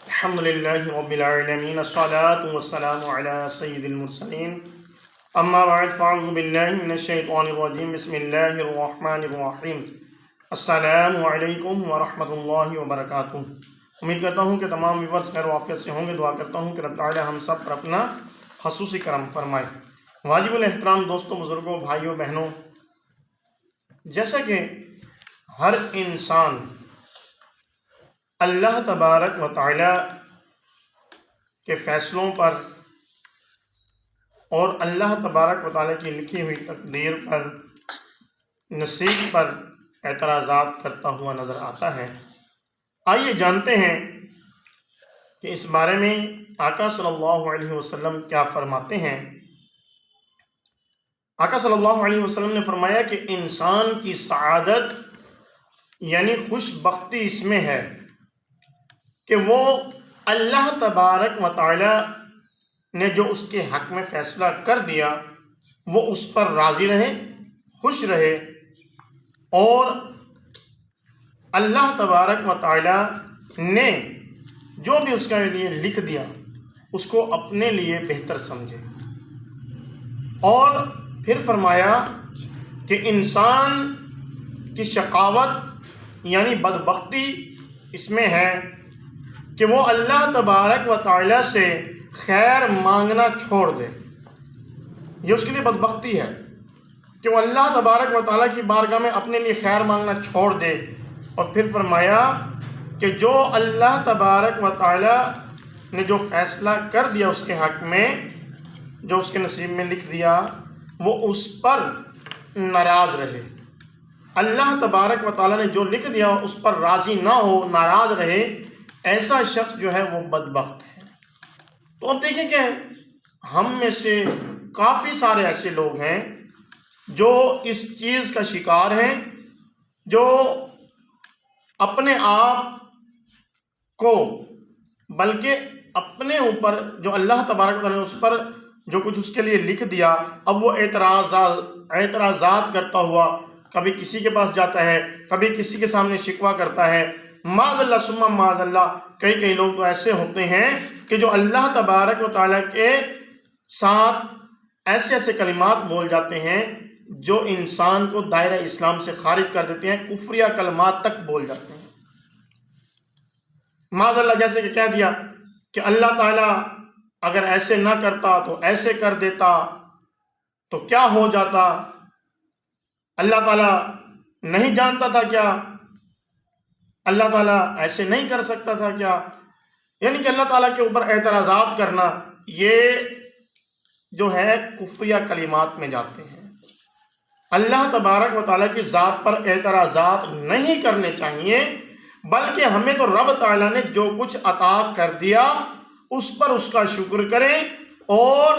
الحمد لله رب العالمين الصلاة والسلام على سيد المرسلين اما بعد فاعوذ بالله من الشیطان الرجیم بسم اللہ الرحمن الرحیم السلام علیکم ورحمۃ اللہ وبرکاتہ۔ امید کرتا ہوں کہ تمام ویورز خیر و عافیت سے ہوں گے۔ دعا کرتا ہوں کہ رب تعالی ہم سب پر اپنا خصوصی کرم فرمائے۔ واجب الاحترام دوستوں، بزرگوں، بھائیوں، بہنوں، جیسا کہ ہر انسان اللہ تبارک و تعالی کے فیصلوں پر اور اللہ تبارک و تعالی کی لکھی ہوئی تقدیر پر، نصیب پر اعتراضات کرتا ہوا نظر آتا ہے۔ آئیے جانتے ہیں کہ اس بارے میں آقا صلی اللہ علیہ وسلم کیا فرماتے ہیں۔ آقا صلی اللہ علیہ وسلم نے فرمایا کہ انسان کی سعادت یعنی خوش بختی اس میں ہے کہ وہ اللہ تبارک و تعالی نے جو اس کے حق میں فیصلہ کر دیا وہ اس پر راضی رہے، خوش رہے، اور اللہ تبارک و تعالی نے جو بھی اس کے لیے لکھ دیا اس کو اپنے لیے بہتر سمجھے۔ اور پھر فرمایا کہ انسان کی شقاوت یعنی بدبختی اس میں ہے کہ وہ اللہ تبارک و تعالی سے خیر مانگنا چھوڑ دے۔ یہ اس کے لیے بدبختی ہے کہ وہ اللہ تبارک و تعالی کی بارگاہ میں اپنے لیے خیر مانگنا چھوڑ دے۔ اور پھر فرمایا کہ جو اللہ تبارک و تعالی نے جو فیصلہ کر دیا اس کے حق میں، جو اس کے نصیب میں لکھ دیا، وہ اس پر ناراض رہے۔ اللہ تبارک و تعالی نے جو لکھ دیا اس پر راضی نہ ہو، ناراض رہے، ایسا شخص جو ہے وہ بدبخت ہے۔ تو اب دیکھیں کہ ہم میں سے کافی سارے ایسے لوگ ہیں جو اس چیز کا شکار ہیں، جو اپنے آپ کو بلکہ اپنے اوپر جو اللہ تبارک و تعالی نے اس پر جو کچھ اس کے لیے لکھ دیا، اب وہ اعتراضات کرتا ہوا کبھی کسی کے پاس جاتا ہے، کبھی کسی کے سامنے شکوہ کرتا ہے۔ معاذ اللہ ثم معاذ اللہ، کئی لوگ تو ایسے ہوتے ہیں کہ جو اللہ تبارک و تعالیٰ کے ساتھ ایسے کلمات بول جاتے ہیں جو انسان کو دائرہ اسلام سے خارج کر دیتے ہیں، کفریہ کلمات تک بول جاتے ہیں۔ معاذ اللہ، جیسے کہ کہہ دیا کہ اللہ تعالیٰ اگر ایسے نہ کرتا تو ایسے کر دیتا تو کیا ہو جاتا، اللہ تعالیٰ نہیں جانتا تھا کیا، اللہ تعالیٰ ایسے نہیں کر سکتا تھا کیا۔ یعنی کہ اللہ تعالیٰ کے اوپر اعتراضات کرنا، یہ جو ہے کفریہ کلمات میں جاتے ہیں۔ اللہ تبارک و تعالیٰ کی ذات پر اعتراضات نہیں کرنے چاہیے، بلکہ ہمیں تو رب تعالیٰ نے جو کچھ عطا کر دیا اس پر اس کا شکر کریں اور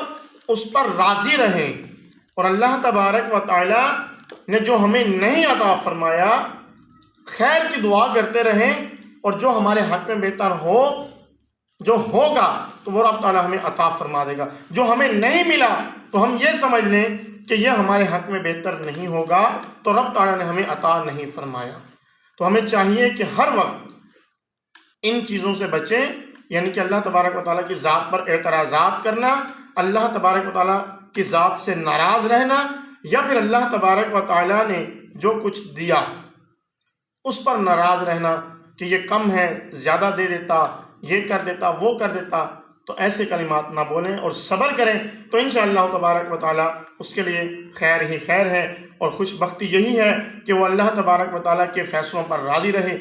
اس پر راضی رہیں، اور اللہ تبارک و تعالیٰ نے جو ہمیں نہیں عطا فرمایا خیر کی دعا کرتے رہیں، اور جو ہمارے حق میں بہتر ہو، جو ہوگا تو وہ رب تعالیٰ ہمیں عطا فرما دے گا۔ جو ہمیں نہیں ملا تو ہم یہ سمجھ لیں کہ یہ ہمارے حق میں بہتر نہیں ہوگا، تو رب تعالیٰ نے ہمیں عطا نہیں فرمایا۔ تو ہمیں چاہیے کہ ہر وقت ان چیزوں سے بچیں، یعنی کہ اللہ تبارک و تعالیٰ کی ذات پر اعتراضات کرنا، اللہ تبارک و تعالیٰ کی ذات سے ناراض رہنا، یا پھر اللہ تبارک و تعالیٰ نے جو کچھ دیا اس پر ناراض رہنا کہ یہ کم ہے، زیادہ دے دیتا، یہ کر دیتا، وہ کر دیتا۔ تو ایسے کلمات نہ بولیں اور صبر کریں، تو انشاءاللہ تبارک و تعالیٰ اس کے لیے خیر ہی خیر ہے، اور خوش بختی یہی ہے کہ وہ اللہ تبارک و تعالیٰ کے فیصلوں پر راضی رہے۔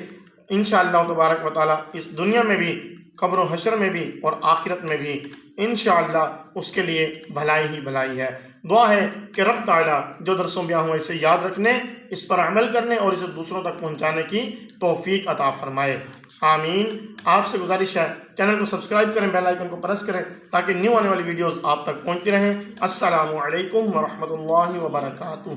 انشاءاللہ تبارک و تعالیٰ اس دنیا میں بھی، قبر و حشر میں بھی، اور آخرت میں بھی انشاءاللہ اس کے لیے بھلائی ہی بھلائی ہے۔ دعا ہے کہ رب تعالیٰ جو درسوں بیان ہوا اسے یاد رکھنے، اس پر عمل کرنے اور اسے دوسروں تک پہنچانے کی توفیق عطا فرمائے، آمین۔ آپ سے گزارش ہے چینل کو سبسکرائب کریں، بیل آئیکن کو پریس کریں تاکہ نیو آنے والی ویڈیوز آپ تک پہنچتی رہیں۔ السلام علیکم ورحمۃ اللہ وبرکاتہ۔